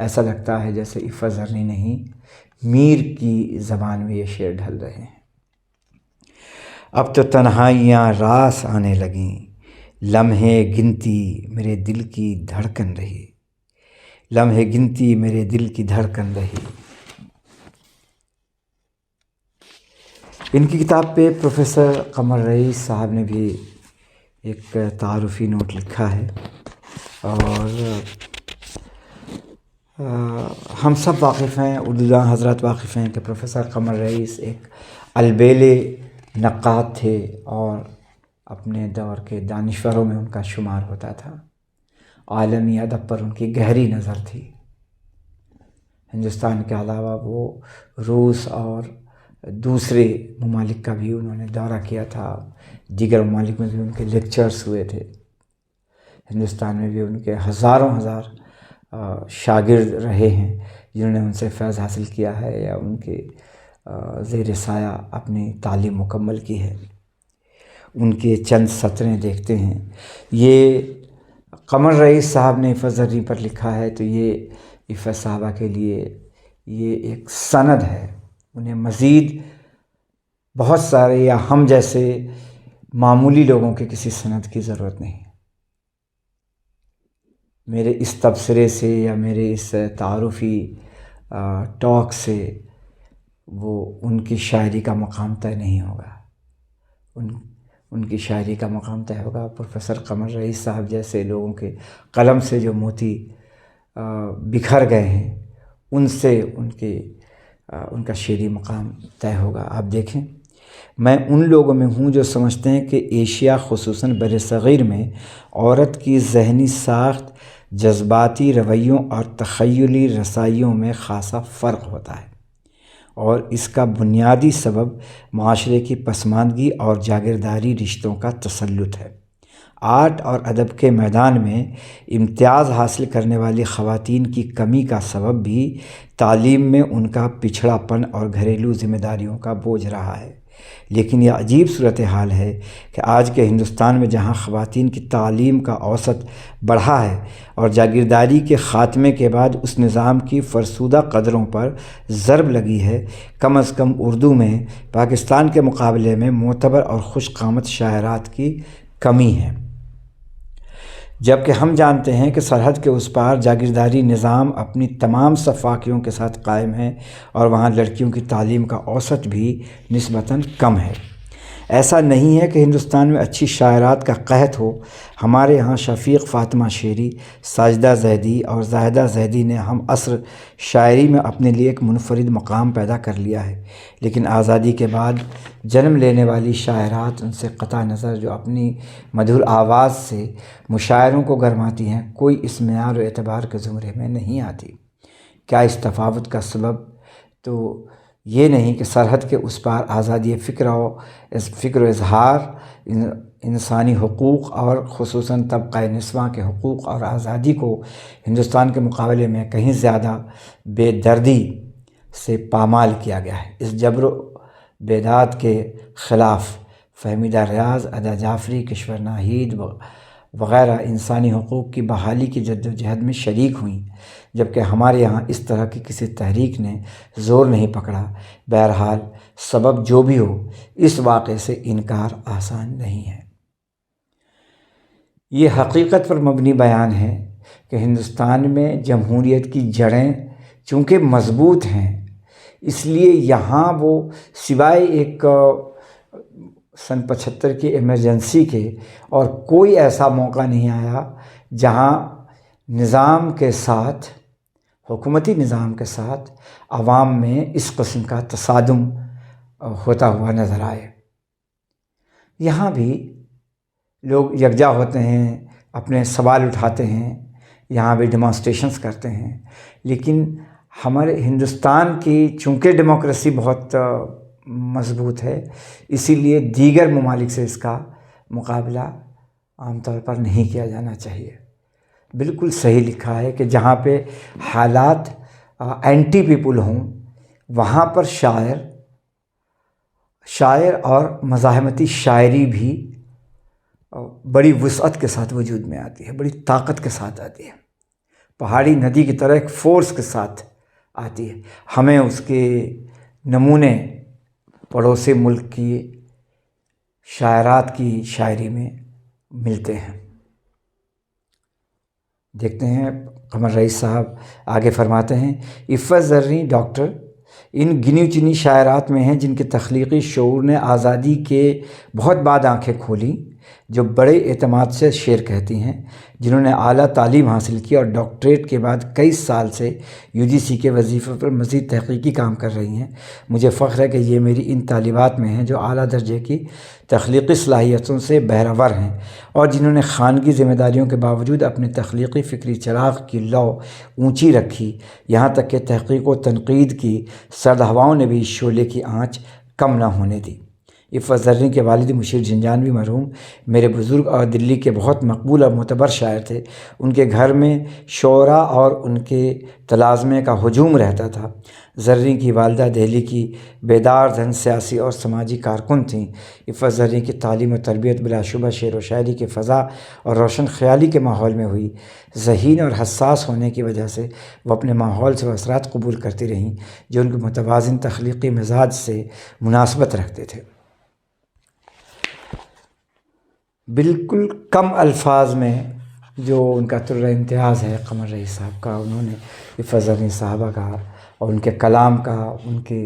ایسا لگتا ہے جیسے عفت زرنی نہیں، میر کی زبان میں یہ شعر ڈھل رہے ہیں۔ اب تو تنہائیاں راس آنے لگیں، لمحے گنتی میرے دل کی دھڑکن رہی، لمحے گنتی میرے دل کی دھڑکن رہی۔ ان کی کتاب پہ پروفیسر قمر رئیس صاحب نے بھی ایک تعارفی نوٹ لکھا ہے، اور ہم سب واقف ہیں، اردو داں حضرات واقف ہیں کہ پروفیسر قمر رئیس ایک البیلے نقاد تھے، اور اپنے دور کے دانشوروں میں ان کا شمار ہوتا تھا۔ عالمی ادب پر ان کی گہری نظر تھی۔ ہندوستان کے علاوہ وہ روس اور دوسرے ممالک کا بھی انہوں نے دورہ کیا تھا، دیگر ممالک میں بھی ان کے لیکچرز ہوئے تھے۔ ہندوستان میں بھی ان کے ہزاروں شاگرد رہے ہیں جنہوں نے ان سے فیض حاصل کیا ہے یا ان کے زیر سایہ اپنی تعلیم مکمل کی ہے۔ ان کے چند سطریں دیکھتے ہیں۔ یہ قمر رئیس صاحب نے عفت زرنی پر لکھا ہے، تو یہ عفت صاحبہ کے لیے یہ ایک سند ہے۔ انہیں مزید بہت سارے یا ہم جیسے معمولی لوگوں کے کسی سند کی ضرورت نہیں۔ میرے اس تبصرے سے یا میرے اس تعارفی ٹاک سے وہ ان کی شاعری کا مقام طے نہیں ہوگا۔ ان کی شاعری کا مقام طے ہوگا پروفیسر قمر رئیس صاحب جیسے لوگوں کے قلم سے جو موتی بکھر گئے ہیں، ان سے ان کا شعری مقام طے ہوگا۔ آپ دیکھیں، میں ان لوگوں میں ہوں جو سمجھتے ہیں کہ ایشیا خصوصاً بر صغیر میں عورت کی ذہنی ساخت، جذباتی رویوں اور تخیلی رسائیوں میں خاصا فرق ہوتا ہے، اور اس کا بنیادی سبب معاشرے کی پسماندگی اور جاگیرداری رشتوں کا تسلط ہے۔ آرٹ اور ادب کے میدان میں امتیاز حاصل کرنے والی خواتین کی کمی کا سبب بھی تعلیم میں ان کا پچھڑا پن اور گھریلو ذمہ داریوں کا بوجھ رہا ہے۔ لیکن یہ عجیب صورتحال ہے کہ آج کے ہندوستان میں جہاں خواتین کی تعلیم کا اوسط بڑھا ہے اور جاگیرداری کے خاتمے کے بعد اس نظام کی فرسودہ قدروں پر ضرب لگی ہے، کم از کم اردو میں پاکستان کے مقابلے میں معتبر اور خوش قامت شاعرات کی کمی ہے، جبکہ ہم جانتے ہیں کہ سرحد کے اس پار جاگیرداری نظام اپنی تمام صفاقیوں کے ساتھ قائم ہے، اور وہاں لڑکیوں کی تعلیم کا اوسط بھی نسبتاً کم ہے۔ ایسا نہیں ہے کہ ہندوستان میں اچھی شاعرات کا قحط ہو۔ ہمارے ہاں شفیق فاطمہ شیری، ساجدہ زیدی اور زاہدہ زیدی نے ہم عصر شاعری میں اپنے لیے ایک منفرد مقام پیدا کر لیا ہے، لیکن آزادی کے بعد جنم لینے والی شاعرات، ان سے قطع نظر جو اپنی مدھر آواز سے مشاعروں کو گرماتی ہیں، کوئی اس معیار و اعتبار کے زمرے میں نہیں آتی۔ کیا اس تفاوت کا سبب تو یہ نہیں کہ سرحد کے اس پار آزادی فکر و اظہار، انسانی حقوق اور خصوصاً طبقہ نسواں کے حقوق اور آزادی کو ہندوستان کے مقابلے میں کہیں زیادہ بے دردی سے پامال کیا گیا ہے۔ اس جبر و بیداد کے خلاف فہمیدہ ریاض، ادا جعفری، کشور ناہید وغیرہ انسانی حقوق کی بحالی کی جدوجہد میں شریک ہوئیں، جبکہ ہمارے یہاں اس طرح کی کسی تحریک نے زور نہیں پکڑا۔ بہرحال سبب جو بھی ہو، اس واقعے سے انکار آسان نہیں ہے۔ یہ حقیقت پر مبنی بیان ہے کہ ہندوستان میں جمہوریت کی جڑیں چونکہ مضبوط ہیں، اس لیے یہاں وہ سوائے ایک سن 75 کی ایمرجنسی کے اور کوئی ایسا موقع نہیں آیا جہاں نظام کے ساتھ، حکومتی نظام کے ساتھ عوام میں اس قسم کا تصادم ہوتا ہوا نظر آئے۔ یہاں بھی لوگ یکجا ہوتے ہیں، اپنے سوال اٹھاتے ہیں، یہاں بھی ڈیمانسٹریشنز کرتے ہیں، لیکن ہمارے ہندوستان کی چونکہ ڈیموکریسی بہت مضبوط ہے، اسی لیے دیگر ممالک سے اس کا مقابلہ عام طور پر نہیں کیا جانا چاہیے۔ بالکل صحیح لکھا ہے کہ جہاں پہ حالات اینٹی پیپل ہوں، وہاں پر شاعر اور مزاحمتی شاعری بھی بڑی وسعت کے ساتھ وجود میں آتی ہے، بڑی طاقت کے ساتھ آتی ہے۔ پہاڑی ندی کی طرح ایک فورس کے ساتھ آتی ہے. ہمیں اس کے نمونے پڑوسی ملک کی شاعرات کی شاعری میں ملتے ہیں. دیکھتے ہیں قمر رئیس صاحب آگے فرماتے ہیں، عفت زریں ڈاکٹر ان گنی چنی شاعرات میں ہیں جن کے تخلیقی شعور نے آزادی کے بہت بعد آنکھیں کھولیں، جو بڑے اعتماد سے شعر کہتی ہیں، جنہوں نے اعلیٰ تعلیم حاصل کی اور ڈاکٹریٹ کے بعد کئی سال سے UGC کے وظیفے پر مزید تحقیقی کام کر رہی ہیں. مجھے فخر ہے کہ یہ میری ان طالبات میں ہیں جو اعلیٰ درجے کی تخلیقی صلاحیتوں سے بہرور ہیں اور جنہوں نے خانگی ذمہ داریوں کے باوجود اپنے تخلیقی فکری چراغ کی لو اونچی رکھی، یہاں تک کہ تحقیق و تنقید کی سرد ہواؤں نے بھی اس شعلے کی آنچ کم نہ ہونے دی. عفت زریں کے والد مشیر جھنجھانوی مرحوم میرے بزرگ اور دلی کے بہت مقبول اور معتبر شاعر تھے. ان کے گھر میں شعراء اور ان کے تلازمے کا ہجوم رہتا تھا. زریں کی والدہ دہلی کی بیدار ذہن سیاسی اور سماجی کارکن تھیں. عفت زریں کی تعلیم و تربیت بلا شبہ شعر و شاعری کے فضا اور روشن خیالی کے ماحول میں ہوئی. ذہین اور حساس ہونے کی وجہ سے وہ اپنے ماحول سے اثرات قبول کرتی رہیں جو ان کے متوازن تخلیقی مزاج سے مناسبت رکھتے تھے. بالکل کم الفاظ میں جو ان کا طر امتیاز ہے قمر رئیس صاحب کا، انہوں نے عفت زریں صاحبہ کا اور ان کے کلام کا، ان کے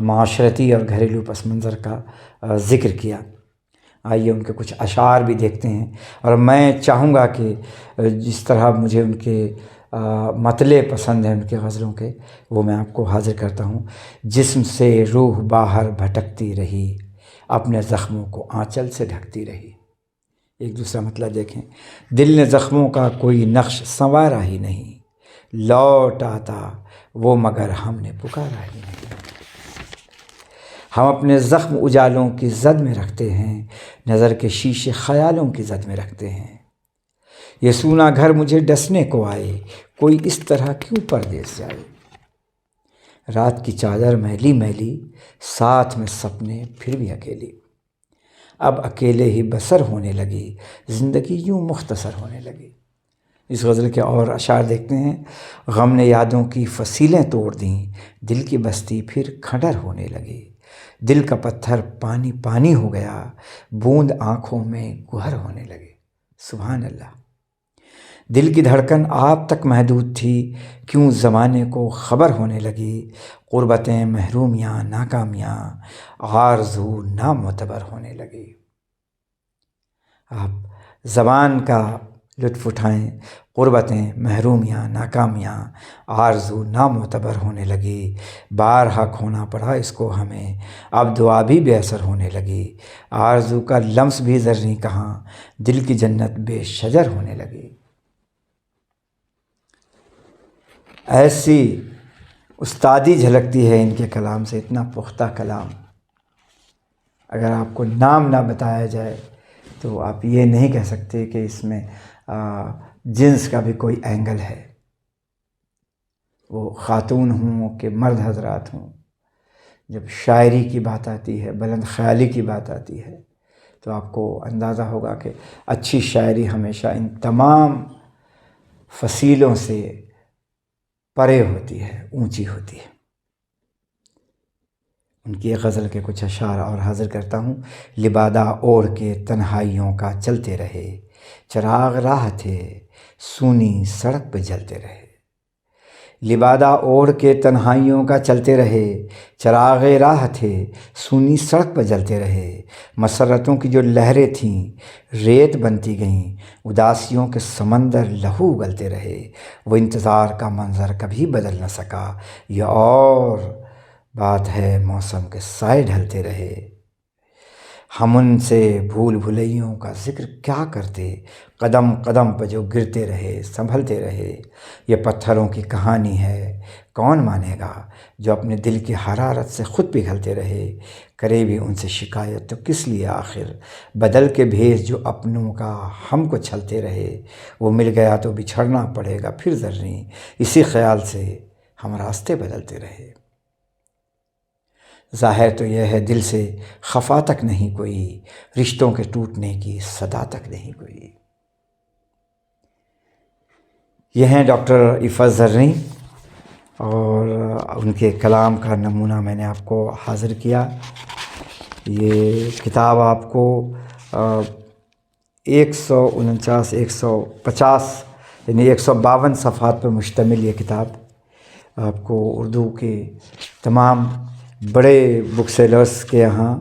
معاشرتی اور گھریلو پس منظر کا ذکر کیا. آئیے ان کے کچھ اشعار بھی دیکھتے ہیں، اور میں چاہوں گا کہ جس طرح مجھے ان کے مطلع پسند ہیں ان کے غزلوں کے، وہ میں آپ کو حاضر کرتا ہوں. جسم سے روح باہر بھٹکتی رہی، اپنے زخموں کو آنچل سے ڈھکتی رہی. ایک دوسرا مطلب دیکھیں. دل نے زخموں کا کوئی نقش سنوارا ہی نہیں، لوٹ آتا وہ مگر ہم نے پکارا ہی نہیں. ہم اپنے زخم اجالوں کی زد میں رکھتے ہیں، نظر کے شیشے خیالوں کی زد میں رکھتے ہیں. یہ سونا گھر مجھے ڈسنے کو آئے، کوئی اس طرح کیوں پردیس جائے. رات کی چادر میلی میلی، ساتھ میں سپنے پھر بھی اکیلی. اب اکیلے ہی بسر ہونے لگی، زندگی یوں مختصر ہونے لگی. اس غزل کے اور اشعار دیکھتے ہیں. غم نے یادوں کی فصیلیں توڑ دیں، دل کی بستی پھر کھنڈر ہونے لگی. دل کا پتھر پانی پانی ہو گیا، بوند آنکھوں میں گہر ہونے لگی. سبحان اللہ. دل کی دھڑکن آپ تک محدود تھی، کیوں زمانے کو خبر ہونے لگی. قربتیں محرومیاں ناکامیاں، آرزو نامعتبر ہونے لگی. آپ زبان کا لطف اٹھائیں. قربتیں محرومیاں ناکامیاں، آرزو نامعتبر ہونے لگی. بارہا کھونا پڑا اس کو ہمیں، اب دعا بھی بے اثر ہونے لگی. آرزو کا لمس بھی زریں کہاں، دل کی جنت بے شجر ہونے لگی. ایسی استادی جھلکتی ہے ان کے کلام سے، اتنا پختہ کلام. اگر آپ کو نام نہ بتایا جائے تو آپ یہ نہیں کہہ سکتے کہ اس میں جنس کا بھی کوئی اینگل ہے. وہ خاتون ہوں کہ مرد حضرات ہوں، جب شاعری کی بات آتی ہے، بلند خیالی کی بات آتی ہے، تو آپ کو اندازہ ہوگا کہ اچھی شاعری ہمیشہ ان تمام فصیلوں سے پرے ہوتی ہے، اونچی ہوتی ہے. ان کی ایک غزل کے کچھ اشعار اور حاضر کرتا ہوں. لبادہ اوڑھ کے تنہائیوں کا چلتے رہے، چراغ راہ تھے سونی سڑک پہ جلتے رہے. لبادہ اوڑھ کے تنہائیوں کا چلتے رہے، چراغ راہ تھے سونی سڑک پہ جلتے رہے. مسرتوں کی جو لہریں تھیں ریت بنتی گئیں، اداسیوں کے سمندر لہو اگلتے رہے. وہ انتظار کا منظر کبھی بدل نہ سکا، یہ اور بات ہے موسم کے سائے ڈھلتے رہے. ہم ان سے بھول بھلیوں کا ذکر کیا کرتے، قدم قدم پہ جو گرتے رہے سنبھلتے رہے. یہ پتھروں کی کہانی ہے، کون مانے گا، جو اپنے دل کی حرارت سے خود پگھلتے رہے. کرے بھی ان سے شکایت تو کس لیے آخر، بدل کے بھیس جو اپنوں کا ہم کو چھلتے رہے. وہ مل گیا تو بچھڑنا پڑے گا پھر زریں، اسی خیال سے ہم راستے بدلتے رہے. ظاہر تو یہ ہے دل سے خفا تک نہیں کوئی، رشتوں کے ٹوٹنے کی صدا تک نہیں کوئی. یہ ہیں ڈاکٹر عفت زرنی، اور ان کے کلام کا نمونہ میں نے آپ کو حاضر کیا۔ یہ کتاب آپ کو 149 150 یعنی 152 صفحات پر مشتمل یہ کتاب آپ کو اردو کے تمام بڑے بک سیلرز کے یہاں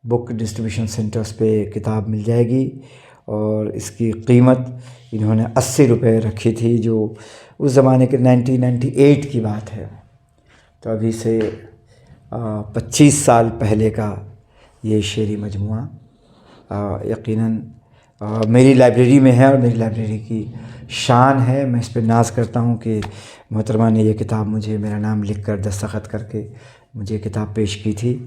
بک ڈسٹریبیوشن سینٹرز پہ کتاب مل جائے گی، اور اس کی قیمت انہوں نے 80 روپے رکھی تھی، جو اس زمانے کے 1998 کی بات ہے، تو ابھی سے 25 سال پہلے کا یہ شعری مجموعہ یقیناً میری لائبریری میں ہے، اور میری لائبریری کی شان ہے۔ میں اس پہ ناز کرتا ہوں کہ محترمہ نے یہ کتاب مجھے میرا نام لکھ کر دستخط کر کے مجھے کتاب پیش کی تھی،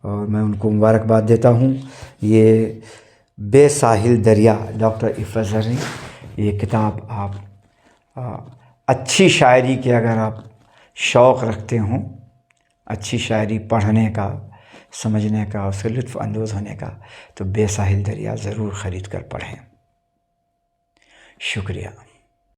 اور میں ان کو مبارکباد دیتا ہوں۔ یہ بے ساحل دریا ڈاکٹر عفت زرنی، یہ کتاب آپ اچھی شاعری کے اگر آپ شوق رکھتے ہوں، اچھی شاعری پڑھنے کا، سمجھنے کا، اس سے لطف اندوز ہونے کا، تو بے ساحل دریا ضرور خرید کر پڑھیں۔ شکریہ۔